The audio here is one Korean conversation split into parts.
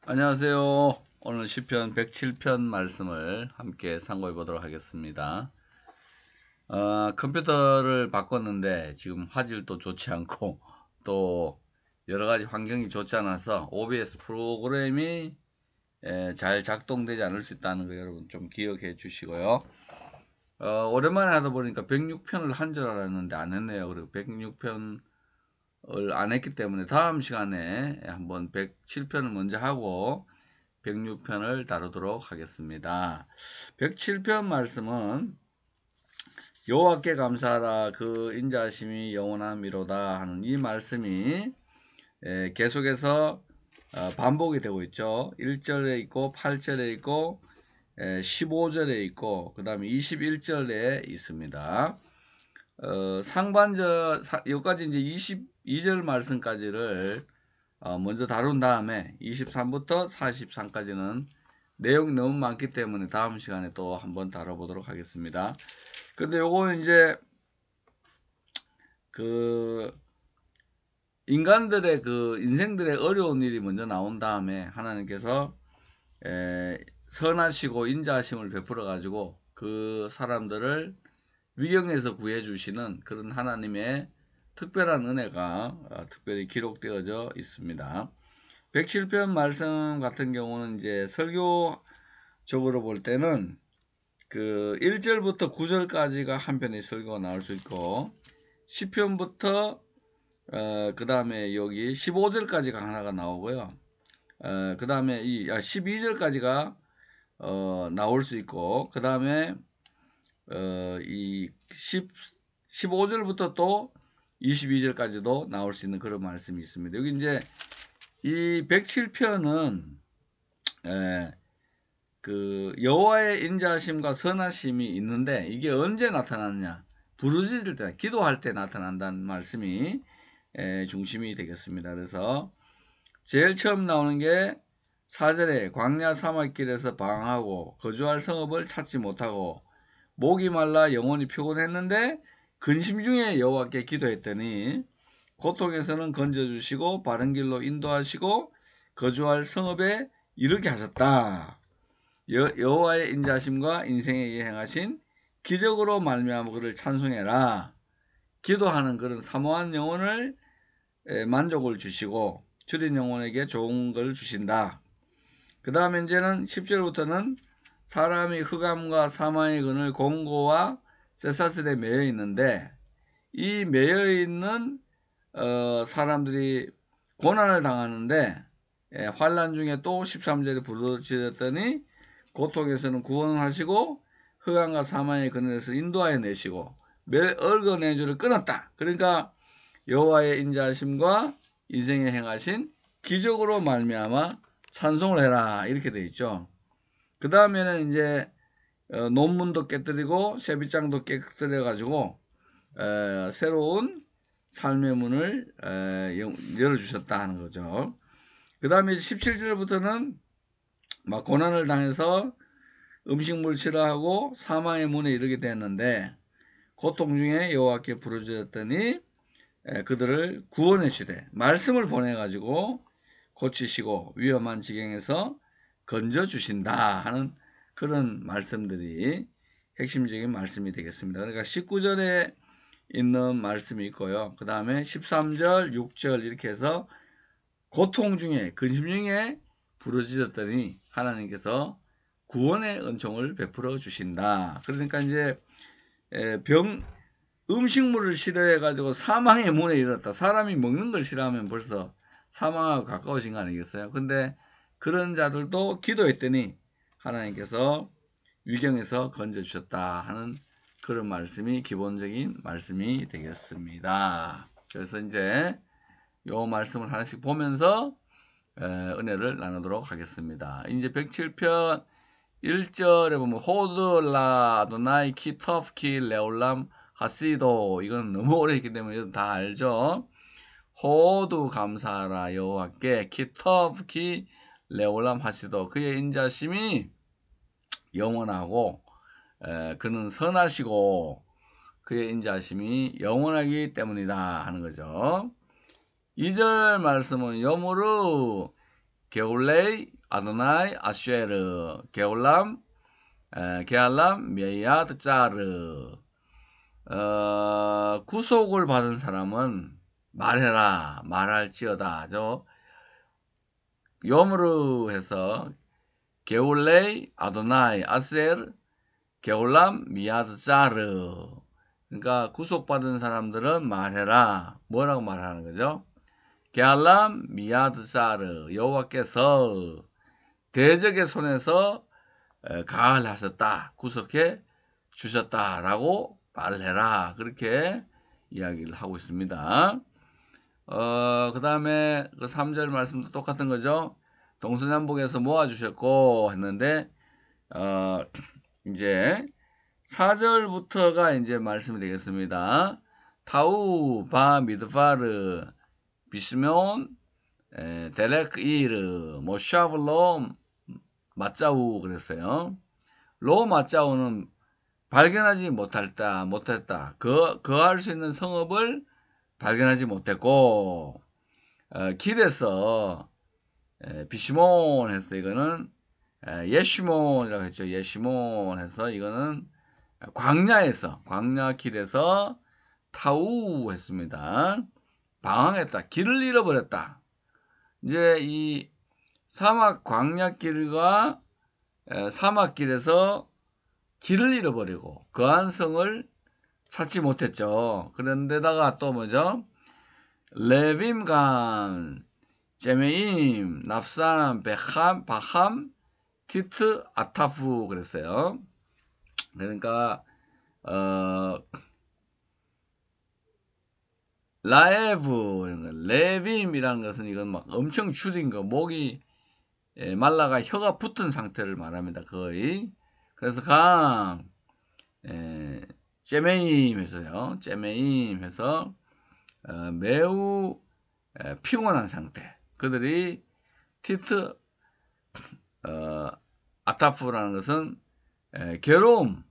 안녕하세요. 오늘 시편 107편 말씀을 함께 상고해 보도록 하겠습니다. 컴퓨터를 바꿨는데 지금 화질도 좋지 않고 또 여러가지 환경이 좋지 않아서 OBS 프로그램이 잘 작동되지 않을 수 있다는 거 여러분 좀 기억해 주시고요. 오랜만에 하다 보니까 106편을 한 줄 알았는데 안 했네요. 그리고 106편을 안 했기 때문에 다음 시간에 한번 107편을 먼저 하고 106편을 다루도록 하겠습니다. 107편 말씀은 여호와께 감사하라 그 인자하심이 영원함이로다 하는 이 말씀이 계속해서 반복이 되고 있죠. 1절에 있고 8절에 있고 15절에 있고 그 다음에 21절에 있습니다. 여기까지 이제 22절 말씀까지를 먼저 다룬 다음에 23부터 43까지는 내용이 너무 많기 때문에 다음 시간에 또 한번 다뤄보도록 하겠습니다. 근데 요거 이제 그 인간들의 그 인생들의 어려운 일이 먼저 나온 다음에 하나님께서 선하시고 인자하심을 베풀어 가지고 그 사람들을 위경에서 구해 주시는 그런 하나님의 특별한 은혜가 특별히 기록되어져 있습니다. 107편 말씀 같은 경우는 이제 설교적으로 볼 때는 그 1절부터 9절까지가 한 편의 설교가 나올 수 있고 10편부터 그 다음에 여기 15절까지가 하나가 나오고요. 그 다음에 12절까지가 나올 수 있고 그 다음에 이 15절부터 또 22절까지도 나올 수 있는 그런 말씀이 있습니다. 여기 이제 이 107편은 그 여호와의 인자하심과 선하심이 있는데 이게 언제 나타났냐? 부르짖을 때, 기도할 때 나타난다는 말씀이 중심이 되겠습니다. 그래서 제일 처음 나오는 게 4절에 광야 사막길에서 방황하고 거주할 성읍을 찾지 못하고 목이 말라 영혼이 피곤했는데 근심 중에 여호와께 기도했더니 고통에서는 건져주시고 바른 길로 인도하시고 거주할 성읍에 이르게 하셨다. 여호와의 인자하심과 인생에 행하신 기적으로 말미암아 그를 찬송해라. 기도하는 그런 사모한 영혼을 만족을 주시고 줄인 영혼에게 좋은 걸 주신다. 그 다음에 이제는 10절부터는 사람이 흑암과 사망의 그늘 공고와 쇠사슬에 매여 있는데 이 매여 있는 사람들이 고난을 당하는데 환난 중에 또 13절에 부르짖었더니 고통에서는 구원을 하시고 흑암과 사망의 그늘에서 인도하여 내시고 얽어낸 줄을 끊었다. 그러니까 여호와의 인자하심과 인생에 행하신 기적으로 말미암아 찬송을 해라 이렇게 되어 있죠. 그 다음에는 이제 논문도 깨뜨리고 쇠빗장도 깨뜨려 가지고 새로운 삶의 문을 열어주셨다 하는 거죠. 그 다음에 17절부터는 막 고난을 당해서 음식물 싫어하고 사망의 문에 이르게 되었는데 고통 중에 여호와께 부르짖었더니 그들을 구원해 주되 말씀을 보내 가지고 고치시고 위험한 지경에서 건져 주신다 하는 그런 말씀들이 핵심적인 말씀이 되겠습니다. 그러니까 19절에 있는 말씀이 있고요. 그 다음에 13절, 6절 이렇게 해서 고통 중에 근심 중에 부르짖었더니 하나님께서 구원의 은총을 베풀어 주신다. 그러니까 이제 음식물을 싫어해 가지고 사망의 문에 이르렀다. 사람이 먹는 걸 싫어하면 벌써 사망하고 가까우신 거 아니겠어요? 근데 그런 자들도 기도했더니 하나님께서 위경에서 건져주셨다 하는 그런 말씀이 기본적인 말씀이 되겠습니다. 그래서 이제 요 말씀을 하나씩 보면서 은혜를 나누도록 하겠습니다. 이제 107편 1절에 보면 호드라 아도나이 키 터프키 레올람 하시도 이건 너무 오래 했기 때문에 다 알죠. 호두 감사하라 여호와께 키 터프키 레올람 하시도 그의 인자심이 영원하고 그는 선하시고 그의 인자심이 영원하기 때문이다 하는 거죠. 2절 말씀은 여무르 게올레이 아도나이 아쉐르 게올람 게알람 메야드 짜르. 구속을 받은 사람은 말해라, 말할지어다. 요므로 해서 게올레이 아도나이 아세르 게올람 미야드 짜르. 그러니까 구속받은 사람들은 말해라. 뭐라고 말하는 거죠? 게알람 미야드 짜르. 여호와께서 대적의 손에서 가을하셨다. 구속해 주셨다라고 말해라. 그렇게 이야기를 하고 있습니다. 그 다음에 그 3절 말씀도 똑같은 거죠. 동서남북에서 모아주셨고 했는데, 이제 4절부터가 이제 말씀이 되겠습니다. 타우 바 미드파르 비스면 데렉 이르 모샤블로 맞자우 그랬어요. 로 맞자우는 발견하지 못했다. 거할 수 있는 성읍을 발견하지 못했고, 길에서 비시몬 해서 이거는 예시몬이라고 했죠. 예시몬 해서 이거는 광야 길에서 타우 했습니다. 방황했다. 길을 잃어버렸다. 이제 이 사막 광야길과 사막길에서 길을 잃어버리고 거한 성을 찾지 못했죠. 그런데다가 또 뭐죠? 레빔간, 제메임, 납산, 베함, 바함, 티트, 아타프 그랬어요. 그러니까 라에브, 레빔이라는 것은 이건 막 엄청 줄인 거, 목이 말라가 혀가 붙은 상태를 말합니다. 거의. 그래서 강, 제메임에서요. 제메임에서 매우 피곤한 상태. 그들이 티트 아타프라는 것은 괴로운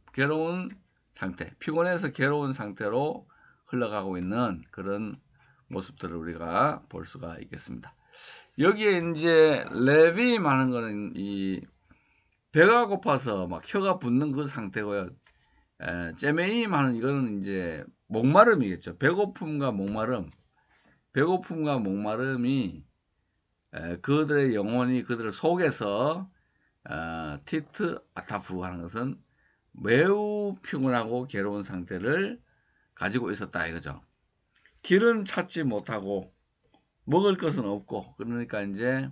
상태, 피곤해서 괴로운 상태로 흘러가고 있는 그런 모습들을 우리가 볼 수가 있겠습니다. 여기에 이제 레빔 하는 거는 이 배가 고파서 막 혀가 붓는 그 상태고요. 제메임 하는 이거는 이제 목마름이겠죠. 배고픔과 목마름이 그들의 영혼이 그들 속에서 티트 아타프 하는 것은 매우 피곤하고 괴로운 상태를 가지고 있었다 이거죠. 길은 찾지 못하고 먹을 것은 없고, 그러니까 이제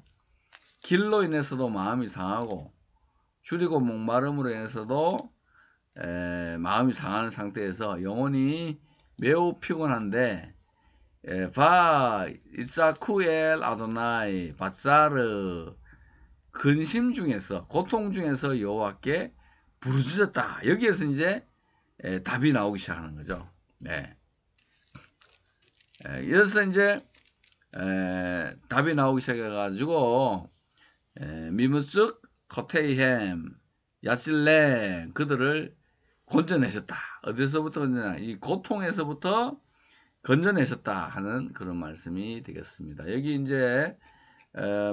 길로 인해서도 마음이 상하고 줄이고 목마름으로 인해서도 마음이 상하는 상태에서 영혼이 매우 피곤한데, 바 이사쿠엘 아도나이 바사르, 근심 중에서, 고통 중에서 여호와께 부르짖었다. 여기에서 이제 답이 나오기 시작하는 거죠. 이래서 이제 답이 나오기 시작해가지고 미무쓱 커테이햄 야실렘 그들을 건져내셨다. 어디서부터 건져내냐? 이 고통에서부터 건져내셨다 하는 그런 말씀이 되겠습니다. 여기 이제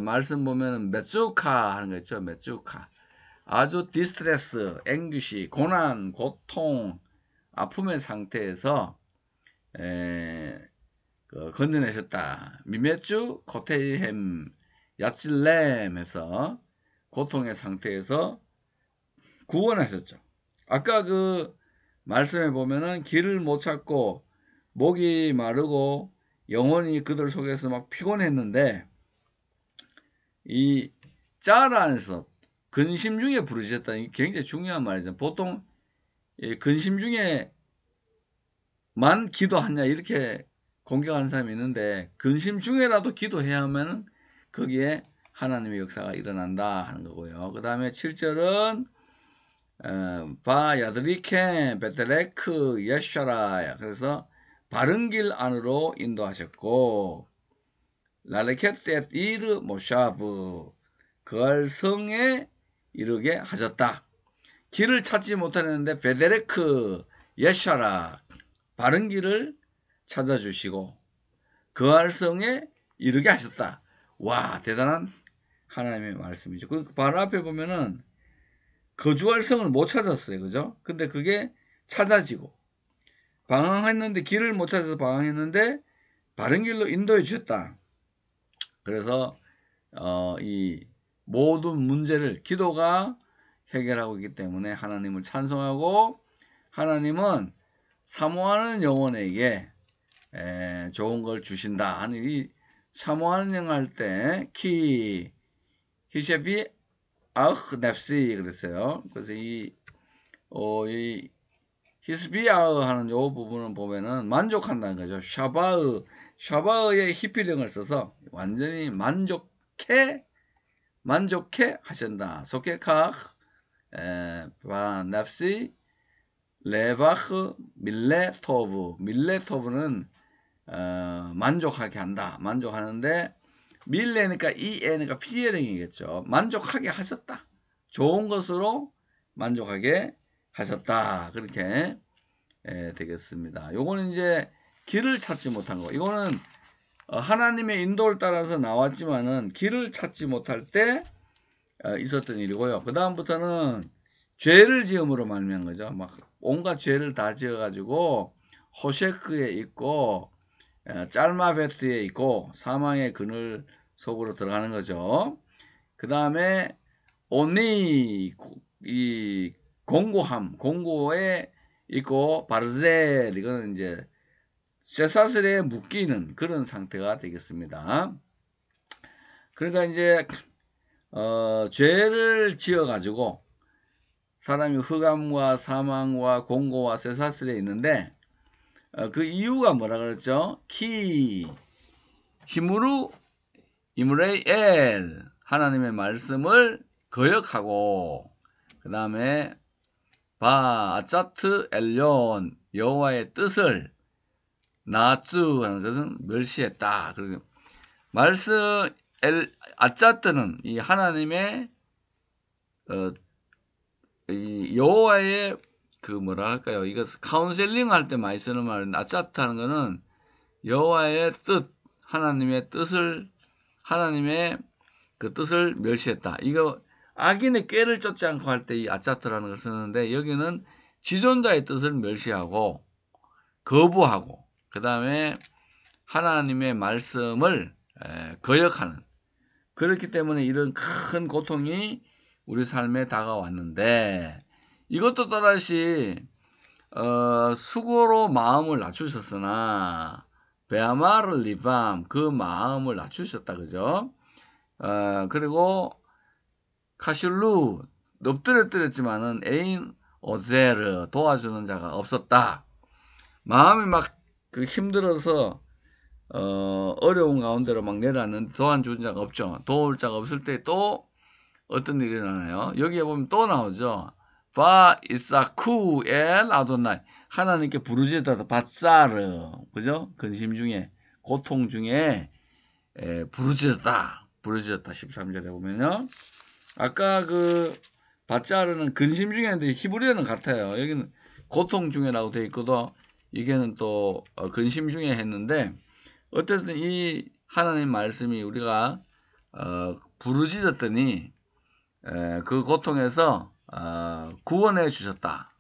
말씀 보면은 메쭈카 하는 거 있죠. 메쭈카. 아주 디스트레스, 앵귀시, 고난, 고통, 아픔의 상태에서 건져내셨다. 미메쭈 코테이햄 야실렘에서 고통의 상태에서 구원하셨죠. 아까 그 말씀에 보면은 길을 못 찾고 목이 마르고 영혼이 그들 속에서 막 피곤했는데, 이 짜라 안에서 근심 중에 부르짖었다는 게 굉장히 중요한 말이죠. 보통 근심 중에만 기도하냐 이렇게 공격하는 사람이 있는데, 근심 중에라도 기도해야 하면 거기에 하나님의 역사가 일어난다 하는 거고요. 그 다음에 7절은 바 야드리케 베텔레크 예샤라, 그래서 바른 길 안으로 인도하셨고, 라레케떼 이르 모샤브, 그알 성에 이르게 하셨다. 길을 찾지 못하는데 베데레크 예샤라, 바른 길을 찾아주시고 그알 성에 이르게 하셨다. 와, 대단한 하나님의 말씀이죠. 그 바로 앞에 보면은 거주할 성을 못 찾았어요. 그죠? 근데 그게 찾아지고, 방황했는데 길을 못 찾아서 방황했는데 바른 길로 인도해 주셨다. 그래서 이 모든 문제를 기도가 해결하고 있기 때문에 하나님을 찬송하고, 하나님은 사모하는 영혼에게 좋은 걸 주신다 하는, 이 사모하는 영혼 할 때 키 히셰비 아흐 넵시 그랬어요. 그래서 이 히스비아흐 하는 요 부분을 보면은 만족한다는 거죠. 샤바흐의 히피령을 써서 완전히 만족해 하신다. 소케카 바 납시 레바흐 밀레토브는 만족하게 한다. 만족하는데, 밀레니까 이에니까 피에링이겠죠. 만족하게 하셨다. 좋은 것으로 만족하게 하셨다. 그렇게 되겠습니다. 요거는 이제 길을 찾지 못한 거. 이거는 하나님의 인도를 따라서 나왔지만은 길을 찾지 못할 때 있었던 일이고요. 그 다음부터는 죄를 지음으로 말미암은 거죠. 막 온갖 죄를 다 지어가지고 호셰크에 있고 짤마베트에 있고 사망의 그늘 속으로 들어가는 거죠. 그 다음에 오니 이 공고에 있고 바르젤, 이거는 이제 쇠사슬에 묶이는 그런 상태가 되겠습니다. 그러니까 이제 죄를 지어 가지고 사람이 흑암과 사망과 공고와 쇠사슬에 있는데, 그 이유가 뭐라 그랬죠? 힘으로 이므레이 엘, 하나님의 말씀을 거역하고, 그 다음에 아짜트 엘yon, 여호와의 뜻을 나쭈 하는 것은 멸시했다. 그리고 말씀 아짜트는 이 하나님의 이 여호와의 그 뭐라 할까요? 이거 카운셀링 할 때 많이 쓰는 말인데, 아짜트 하는 거는 여호와의 뜻, 하나님의 그 뜻을 멸시했다. 이거 악인의 꾀를 쫓지 않고 할 때 이 아짜트라는 걸 쓰는데, 여기는 지존자의 뜻을 멸시하고 거부하고, 그 다음에 하나님의 말씀을 거역하는, 그렇기 때문에 이런 큰 고통이 우리 삶에 다가왔는데, 이것도 또다시 수고로 마음을 낮추셨으나 베아마르 리밤, 그 마음을 낮추셨다. 그죠? 그리고 카슐루, 엎드렸지만은 에인 오제르, 도와주는 자가 없었다. 마음이 막 그 힘들어서 어려운 가운데로 막 내려왔는데 도와주는 자가 없죠. 도울 자가 없을 때 또 어떤 일이 일어나요? 여기에 보면 또 나오죠. 바 이사쿠 엘 아도나이, 하나님께 부르짖다. 바사르, 그죠? 근심 중에, 고통 중에 부르짖었다. 13절에 보면요. 아까 그 바짜르는 근심 중에 했는데 히브리어는 같아요. 여기는 고통 중에라고 되어 있거든. 이게는 또 근심 중에 했는데, 어쨌든 이 하나님 말씀이 우리가 부르짖었더니 그 고통에서 구원해 주셨다.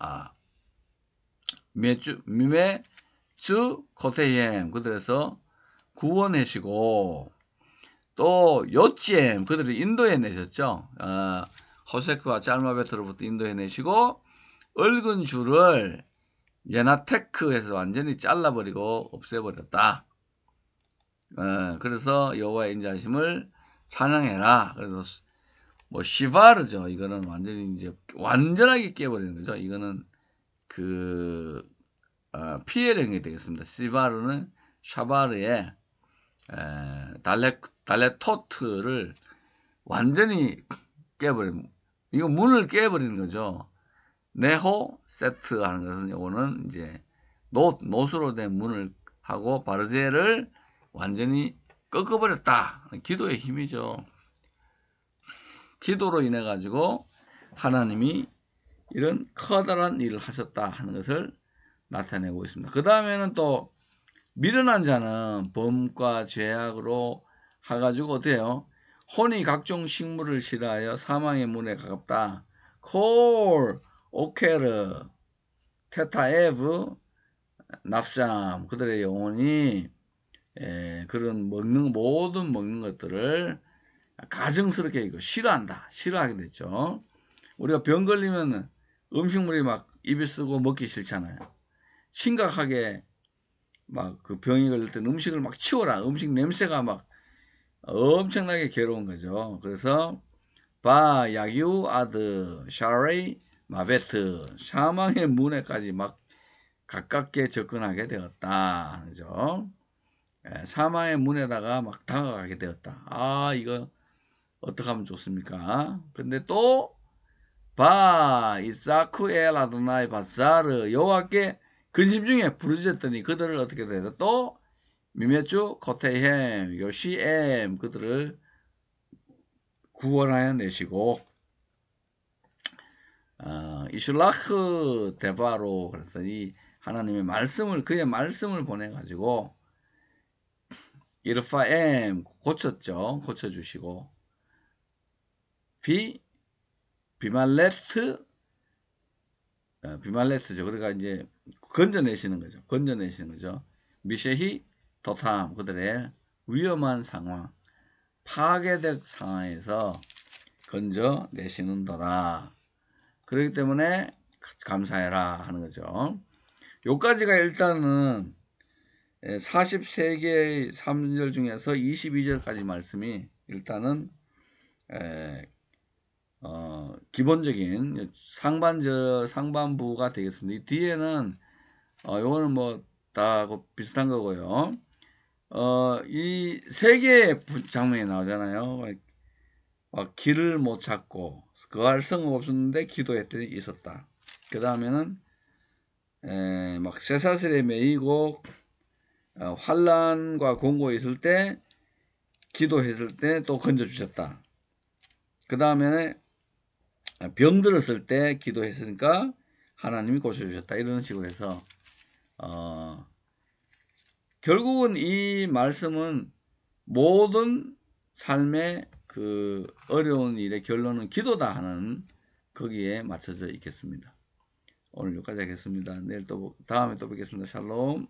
미메주 코테이엠, 그들에서 구원하시고, 또 요치엠, 그들을 인도해 내셨죠. 호세크와 짤마베트로부터 인도해 내시고, 얽은 줄을 예나테크에서 완전히 잘라버리고 없애버렸다. 그래서 여호와의 인자하심을 찬양해라. 그래서 뭐 시바르죠. 이거는 완전히 이제 완전하게 깨버리는 거죠. 이거는 그 피에령이 되겠습니다. 시바르는 샤바르의 달레토트를 완전히 깨버리는, 이거 문을 깨버리는 거죠. 네호 세트 하는 것은, 요거는 이제 노수로 된 문을 하고 바르제를 완전히 꺾어버렸다. 기도의 힘이죠. 기도로 인해 가지고 하나님이 이런 커다란 일을 하셨다 하는 것을 나타내고 있습니다. 그 다음에는 또 미련한 자는 범과 죄악으로 해가지고 어때요? 혼이 각종 식물을 싫어하여 사망의 문에 가깝다. 콜, 오케르, 테타에브, 납삼, 그들의 영혼이 그런 모든 먹는 것들을 가증스럽게 이거 싫어하게 됐죠. 우리가 병 걸리면 음식물이 막 입에 쓰고 먹기 싫잖아요. 심각하게 막 그 병이 걸릴 때는 음식을 막 치워라. 음식 냄새가 막 엄청나게 괴로운 거죠. 그래서 바 야유 아드 샤레이 마베트 사망의 문에까지 막 가깝게 접근하게 되었다. 그죠? 사망의 문에다가 막 다가가게 되었다. 아, 이거 어떻게 하면 좋습니까? 근데 또 바 이사쿠 엘 아도나이 바사르 여호와께 근심 중에 부르짖었더니 그들을 어떻게 되다 또 미메주 코테이햄 요시엠 그들을 구원하여 내시고 이슐라흐 데바로 그래서 이 하나님의 말씀을 그의 말씀을 보내 가지고 이르파엠 고쳐주시고 비말레트죠. 그러니까 이제 건져내시는 거죠. 미셰히 도탐 그들의 위험한 상황, 파괴적 상황에서 건져내시는도다. 그렇기 때문에 감사해라 하는 거죠. 요까지가 일단은 43개의 3절 중에서 22절까지 말씀이 일단은 기본적인 상반부가 되겠습니다. 이 뒤에는 요거는 뭐 다 비슷한 거고요. 이 세 개의 장면이 나오잖아요. 막 길을 못 찾고 거할 성읍 없었는데 기도했더니 있었다. 그 다음에는 막 쇠사슬에 매이고 환란과 공고에 있을 때 기도했을 때 또 건져주셨다. 그 다음에 병들었을 때 기도했으니까 하나님이 고쳐주셨다. 이런 식으로 해서 결국은 이 말씀은 모든 삶의 그 어려운 일의 결론은 기도다 하는 거기에 맞춰져 있겠습니다. 오늘 여기까지 하겠습니다. 다음에 또 뵙겠습니다. 샬롬.